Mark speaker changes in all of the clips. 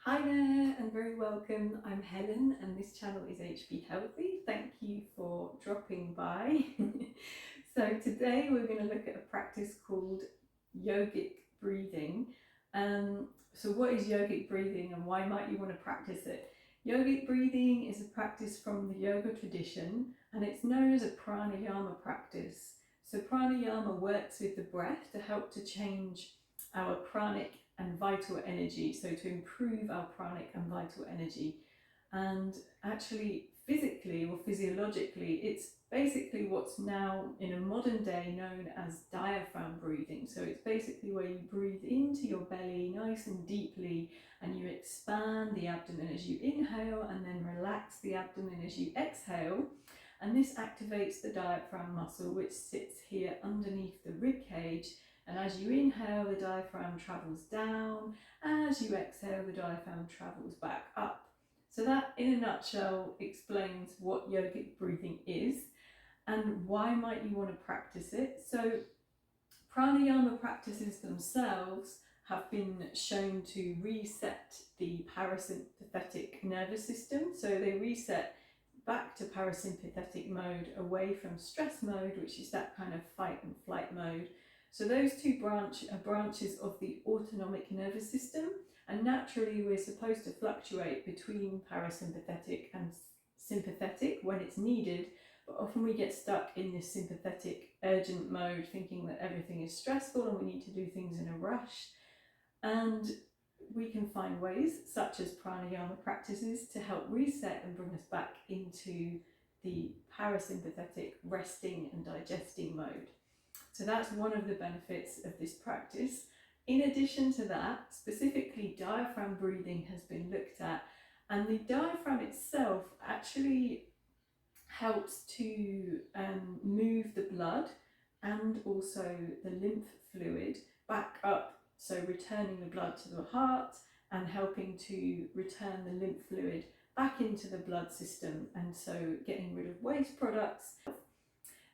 Speaker 1: Hi there and very welcome. I'm Helen and this channel is HB Healthy. Thank you for dropping by. So today we're going to look at a practice called Yogic Breathing. So what is Yogic Breathing and why might you want to practice it? Yogic Breathing is a practice from the yoga tradition and it's known as a pranayama practice. So pranayama works with the breath to help to change our pranic and vital energy, so to improve our pranic and vital energy. And actually physically or physiologically, it's basically what's now in a modern day known as diaphragm breathing. So it's basically where you breathe into your belly nice and deeply and you expand the abdomen as you inhale and then relax the abdomen as you exhale. And this activates the diaphragm muscle, which sits here underneath the rib cage. And as you inhale, the diaphragm travels down. As you exhale, the diaphragm travels back up. So that, in a nutshell, explains what yogic breathing is and why might you want to practice it. So pranayama practices themselves have been shown to reset the parasympathetic nervous system. So they reset back to parasympathetic mode, away from stress mode, which is that kind of fight and flight mode. So those two are branches of the autonomic nervous system, and naturally we're supposed to fluctuate between parasympathetic and sympathetic when it's needed, but often we get stuck in this sympathetic urgent mode thinking that everything is stressful and we need to do things in a rush. And we can find ways, such as pranayama practices, to help reset and bring us back into the parasympathetic resting and digesting mode. So that's one of the benefits of this practice. In addition to that, specifically diaphragm breathing has been looked at, and the diaphragm itself actually helps to move the blood and also the lymph fluid back up, so returning the blood to the heart and helping to return the lymph fluid back into the blood system, and so getting rid of waste products.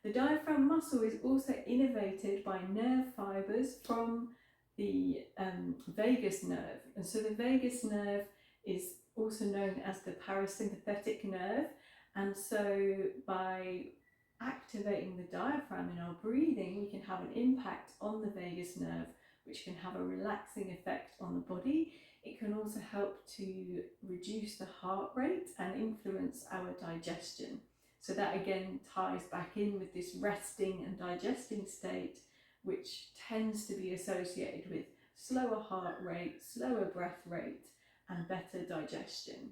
Speaker 1: The diaphragm muscle is also innervated by nerve fibres from the vagus nerve, and so the vagus nerve is also known as the parasympathetic nerve, and so by activating the diaphragm in our breathing, we can have an impact on the vagus nerve, which can have a relaxing effect on the body. It can also help to reduce the heart rate and influence our digestion. So that again ties back in with this resting and digesting state, which tends to be associated with slower heart rate, slower breath rate, and better digestion.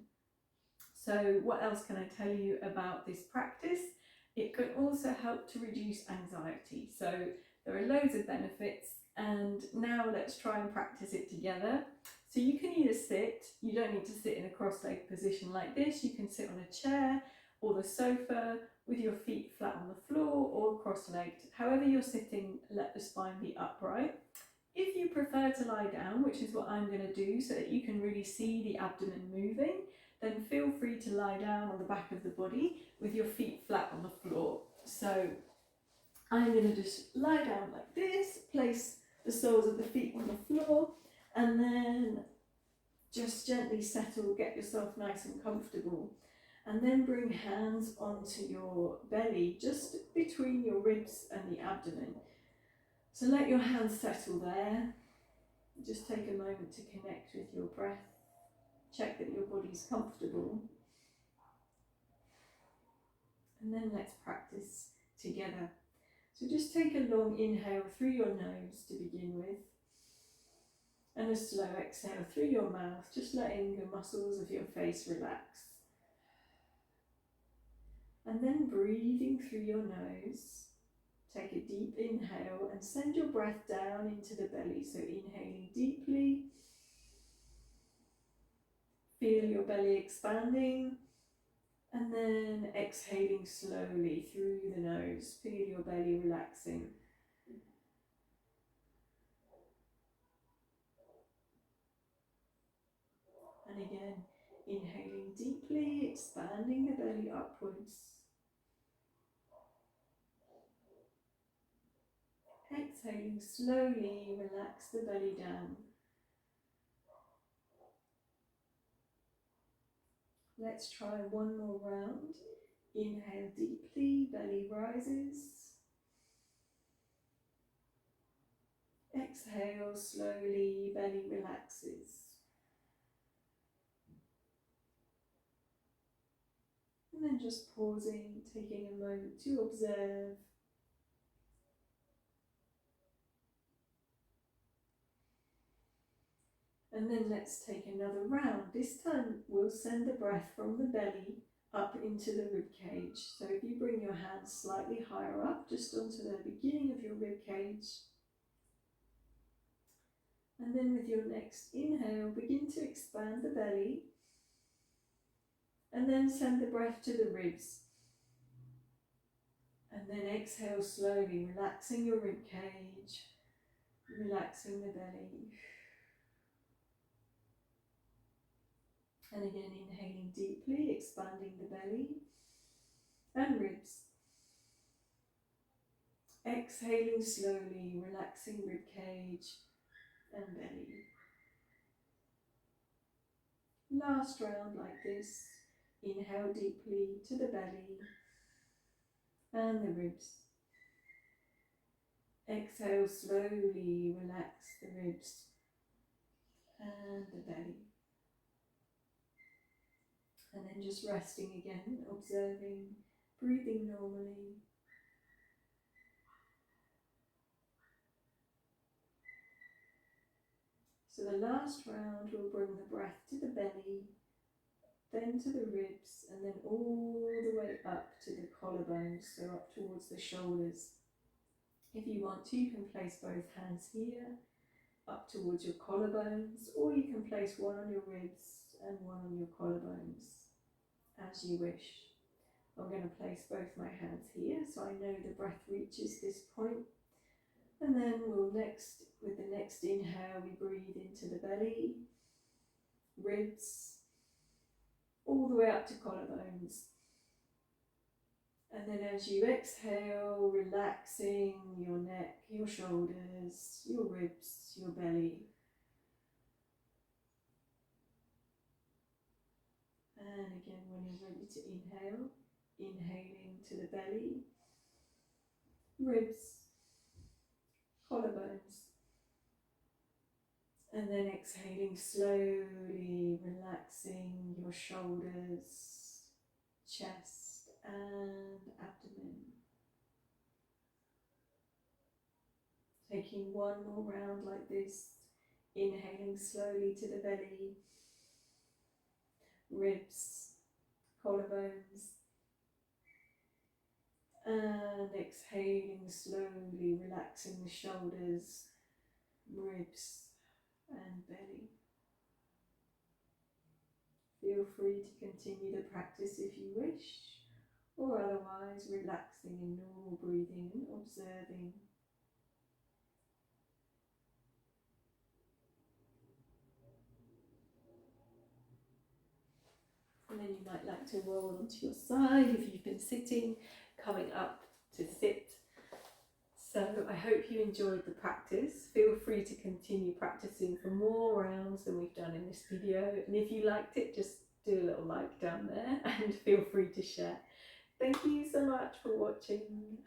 Speaker 1: So what else can I tell you about this practice? It can also help to reduce anxiety. So there are loads of benefits, and now let's try and practice it together. So you can either sit, you don't need to sit in a cross-legged position like this, you can sit on a chair or the sofa with your feet flat on the floor or cross-legged. However you're sitting, let the spine be upright. If you prefer to lie down, which is what I'm going to do so that you can really see the abdomen moving, then feel free to lie down on the back of the body with your feet flat on the floor. So I'm going to just lie down like this, place the soles of the feet on the floor, and then just gently settle, get yourself nice and comfortable. And then bring hands onto your belly, just between your ribs and the abdomen. So let your hands settle there. Just take a moment to connect with your breath. Check that your body's comfortable. And then let's practice together. So just take a long inhale through your nose to begin with. And a slow exhale through your mouth, just letting the muscles of your face relax. And then breathing through your nose, take a deep inhale and send your breath down into the belly. So inhaling deeply, feel your belly expanding, and then exhaling slowly through the nose, feel your belly relaxing. And again, inhaling deeply, expanding the belly upwards. Exhaling slowly, relax the belly down. Let's try one more round. Inhale deeply, belly rises. Exhale slowly, belly relaxes. And then just pausing, taking a moment to observe. And then let's take another round. This time we'll send the breath from the belly up into the rib cage. So if you bring your hands slightly higher up, just onto the beginning of your rib cage. And then with your next inhale, begin to expand the belly. And then send the breath to the ribs. And then exhale slowly, relaxing your rib cage, relaxing the belly. And again, inhaling deeply, expanding the belly and ribs. Exhaling slowly, relaxing rib cage and belly. Last round like this. Inhale deeply to the belly and the ribs. Exhale slowly, relax the ribs and the belly. And then just resting again, observing, breathing normally. So the last round will bring the breath to the belly, then to the ribs, and then all the way up to the collarbones, so up towards the shoulders. If you want to, you can place both hands here, up towards your collarbones, or you can place one on your ribs and one on your collarbones, as you wish. I'm going to place both my hands here, so I know the breath reaches this point. And then we'll next, with the next inhale, we breathe into the belly, ribs, all the way up to collarbones. And then as you exhale, relaxing your neck, your shoulders, your ribs, your belly. And again, when you're ready to inhale, inhaling to the belly, ribs, collarbones. And then exhaling slowly, relaxing your shoulders, chest and abdomen. Taking one more round like this, inhaling slowly to the belly, ribs, collarbones, and exhaling slowly, relaxing the shoulders, ribs and belly. Feel free to continue the practice if you wish, or otherwise relaxing in normal breathing and observing. And then you might like to roll onto your side if you've been sitting, coming up to sit. So I hope you enjoyed the practice. Feel free to continue practicing for more rounds than we've done in this video. And if you liked it, just do a little like down there and feel free to share. Thank you so much for watching.